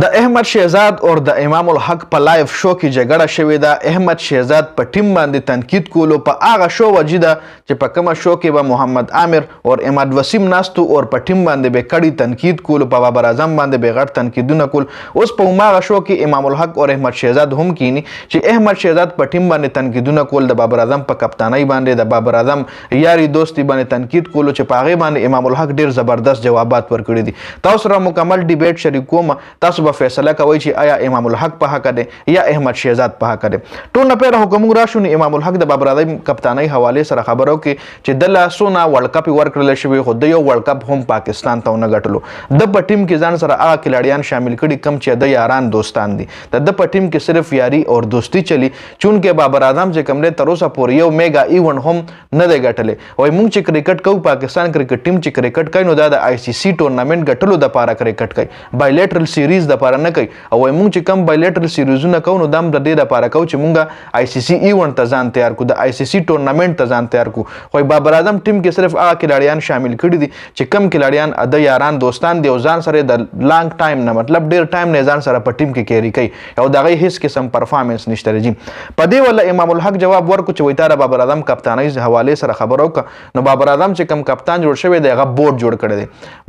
د احمد شهزاد او د امام الحق په لایف شو کې جګړه شوې ده. احمد شهزاد په ټیم باندې تنقید کولو په هغه شو وجې ده چې په کومه شو کې به محمد عامر او اماد وسیم ناستو او په ټیم باندې به کړي تنقید کولو، په بابر اعظم باندې به غټ تنقیدونه کول. اوس په هغه شو کې امام الحق او احمد شهزاد هم کینی چې احمد شهزاد په ټیم باندې تنقیدونه کول، د بابر اعظم په کپتانۍ باندې د بابر اعظم یاري دوستي باندې تنقید کولو چې په هغه باندې امام الحق ډیر زبردست جوابات ورکړي دي. تاسو سره مکمل ډیبیټ شریک کوم، تاسو به فیصله کوي چې آیا امام الحق په حق دی یا احمد شهزاد په حق دی. ټول نه پیره حکم راشو نه امام الحق د بابر اعظم کپتانۍ حواله سره خبرو کې چې د لاسونه ورلد کپ ورکړل شوی، خو د یو ورلد کپ هم پاکستان ته نه غټلو. د په ټیم کې ځان سره هغه کلاړیان شامل کړي کم چې د یاران دوستان دي. د په ټیم کې صرف یاري او دوستی چلی، چونکه بابر اعظم چې کوم له تر اوسه پورې یو میگا ایونت هم نه دی غټلې. وای مونږ چې کرکټ کوو، پاکستان کرکټ ټیم چې کرکټ کوي نو دا د آی سی سی ټورنمنت غټلو د پاره کرکټ کوي، بایلیټرل سیریز د پاره نه کوي. او مونږ چې کم بایلیټرل سیریزونه کوو نو دام د دې لپاره کوو چې مونږه آی سی سی ایونت ته ځان تیار کو، د آی سی سی ټورنمنت ته ځان تیار کو. خو بابر اعظم ټیم کې صرف هغه کلاړیان شامل کړي دي چې کم کلاړیان د یاران دوستان دی او ځان سره د لانګ ټایم نه مطلب ډیر ټایم نه ځان سره په ټیم کې کیری کوي او دغه هیڅ قسم پرفارمنس نشته رجی. په دې ول امام الحق جواب ورکو چې وای تاره بابر اعظم کپتانۍ حواله سره خبرو ک نو بابر اعظم چې کم کپتان جوړ شوی دی هغه بورډ جوړ کړی دی.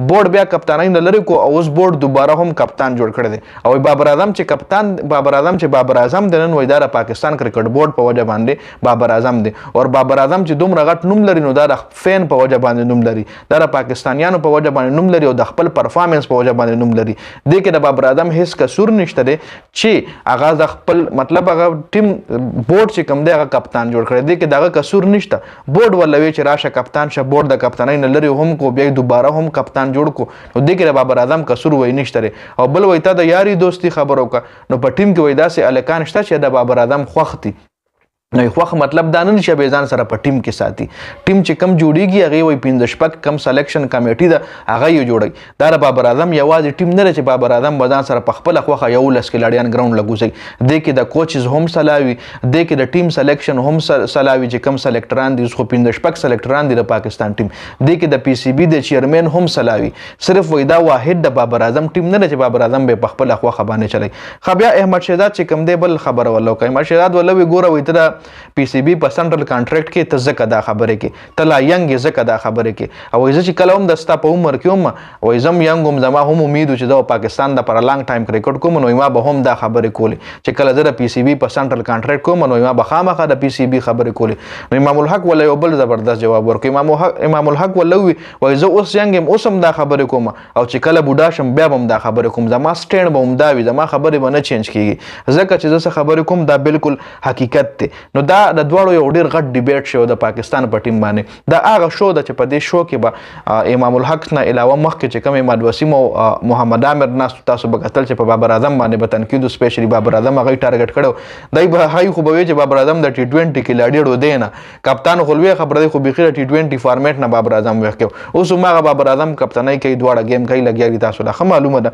بورډ بیا کپتانۍ نه لري کو او اوس بورډ دوباره هم کپتان جوړ کړی دی. او بابر اعظم چې کپتان بابر اعظم د نن وای دا پاکستان کرکټ بورډ په وجه باندې بابر اعظم دی. او بابر اعظم چې دومره غټ نوم لري نو دا د فین په وجه باندې نوم لري، دا د پاکستانیانو په وجه باندې نوم لري او د خپل پرفارمنس په وجه باندې نوم لري. دې کې د بابر اعظم هیڅ قصور نشته دی چې هغه د خپل مطلب هغه ټیم بورډ چې کوم دی هغه کپتان جوړ کړی. دې کې دغه قصور نشته. بورډ ولوي چې راشه کپتان شه، بورډ د کپتانۍ نه لري هم کو بیا دوباره هم کپتان جوړ کو. نو دې کې د بابر اعظم قصور وای نشته. او بل وای ته د یاري دوستی خبرو کا نو په ټیم کې وای داسې الکان شته چې د بابر اعظم خوښ دي. نو خوخ مطلب دا نه چې به ځان سره په ټیم کې ساتي. ټیم چې کم جوړیږي هغه وای 15 شپک کم سلیکشن کمیټي ده هغه یو جوړي. دا د بابر اعظم یوازې ټیم نه چې بابر اعظم ځان سره په خپل خوخه یو لس کلاړیان ګراوند لګوي. د کې د کوچز هم سلاوي، د کې د ټیم سلیکشن هم سلاوي چې کم سلیکټران دي، خو 15 شپک سلیکټران دي د پاکستان ټیم. د کې د پی سی بی د چیرمن هم سلاوي. صرف وای دا واحد د بابر اعظم ټیم نه چې بابر اعظم به په خپل خوخه باندې چلی. خو بیا احمد شهزاد چې کم دی بل خبر ولو کوي. احمد شهزاد ولوي ګوره وای ته پی سی بی په سنټرل کانټریکټ کې ته زکه دا خبره کې ته لا ینګ زکه دا خبره کې. او زه چې کله هم دستا په عمر کې هم وای زم ینګ هم زما هم امید چې دا پاکستان د پر لانګ ټایم کرکټ کوم نو ما به هم دا خبره کولی چې کله زه د پی سی بی په سنټرل کانټریکټ کوم نو ما به خامخا د پی سی بی خبره کولی. نو امام الحق ولې یو بل زبردست جواب ورکړ. امام الحق ولوي وای زه اوس ینګ اوس هم دا خبره کوم او چې کله بوډا شم بیا هم دا خبره کوم، زما سټینډ به هم دا وي، زما خبره به نه چینج کیږي ځکه چې زه خبره کوم دا بالکل حقیقت دی. نو دا د دواړو یو ډیر غټ ډیبیټ شو د پاکستان په ټیم باندې. دا هغه شو د چې په دې شو کې به امام الحق نه علاوه مخکې چې کوم اماد وسیم او محمد عامر ناس تاسو به قتل چې په بابر اعظم باندې به تنقید سپیشلی بابر اعظم هغه ټارګټ کړو. دای به هاي خو به چې بابر اعظم د ټي 20 کې لاډیړو دی نه کپتان خو لوی خبره دی، خو بخیره ټي 20 فارمیټ نه بابر اعظم وکړو. اوس هغه بابر اعظم کپتانۍ کوي، دواړه گیم کوي لګیاري، تاسو لا معلومه ده.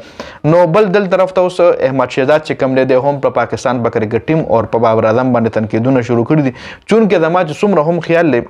نو بل دل طرف ته اوس احمد شهزاد چې کوم دی هم په پاکستان په کرکټ ټیم او په بابر اعظم باندې تنقیدونه شروع کړی دي. چونکه زما چې څومره هم خیال لري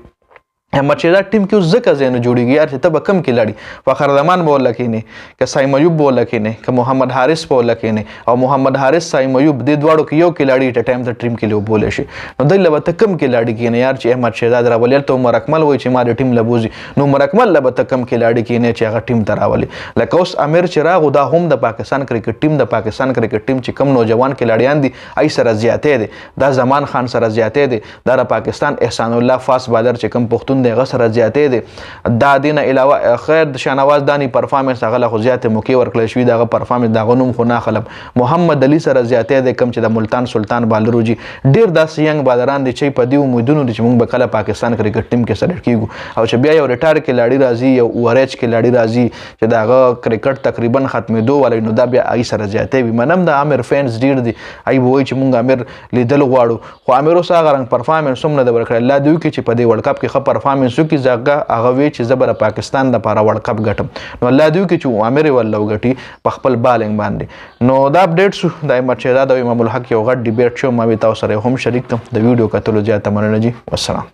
احمد شهزاد ټیم کې ځکه زینو جوړیږي یار چې ته به کم کې لړی فخر زمان به ولکینې که سایم ایوب به ولکینې که محمد حارث به ولکینې او محمد حارث سایم ایوب دې دواړو کې یو کې لړی ټ ټایم ته ټیم کې لوبول شي. نو دای لبه ته کم کې لړی کینې یار چې احمد شهزاد راولي ته عمر اکمل وای چې ما د ټیم لبوزي نو عمر اکمل لبه ته کم کې لړی کینې چې هغه ټیم ته راولي. لکه اوس امیر چراغ دا هم د پاکستان کرکټ ټیم چې کم نوجوان کې لړیان دي ای سره زیاتې دي، دا زمان خان سره زیاتې دي، دا پاکستان احسان الله فاس بادر چې کم پښتون دی هغه سره زیاتې دي. دا دینه علاوه خیر د شانواز دانی پرفارمنس هغه خو زیات موقع ورکړل شوی، دغه پرفارمنس دغه نوم خو نه خلم. محمد علي سره زیاتې د کم چې د ملتان سلطان بالروجي ډیر داسې ینګ بالران دي چې په دې امیدونو دي چې موږ به کله پاکستان کرکټ ټیم کې سلیکټ کیږو او چې بیا یو ریټایر کې لاړی راځي یو اوریج کې لاړی راځي چې دغه کرکټ تقریبا ختمېدو ولې نو دا بیا ای سره زیاتې وي. منم د عامر فینز ډیر دي، ای وای چې موږ عامر لیدل غواړو، خو عامر اوس هغه رنګ پرفارمنس هم نه د ورکړل. الله دوی کې چې په دې ورلد کپ کې ښه پرفارمنس وکړي ځکه هغه وی چې زبر پاکستان د لپاره ورلد کپ ګټم. نو الله دوی کې چې عامر ولو ګټي په خپل بالینګ باندې. نو دا اپډیټ شو د احمد شهزاد او امام الحق یو غټ ډیبیټ شو، ما به تاسو سره هم شریک کوم. د ویډیو کتلو زیاته مننه جی، والسلام.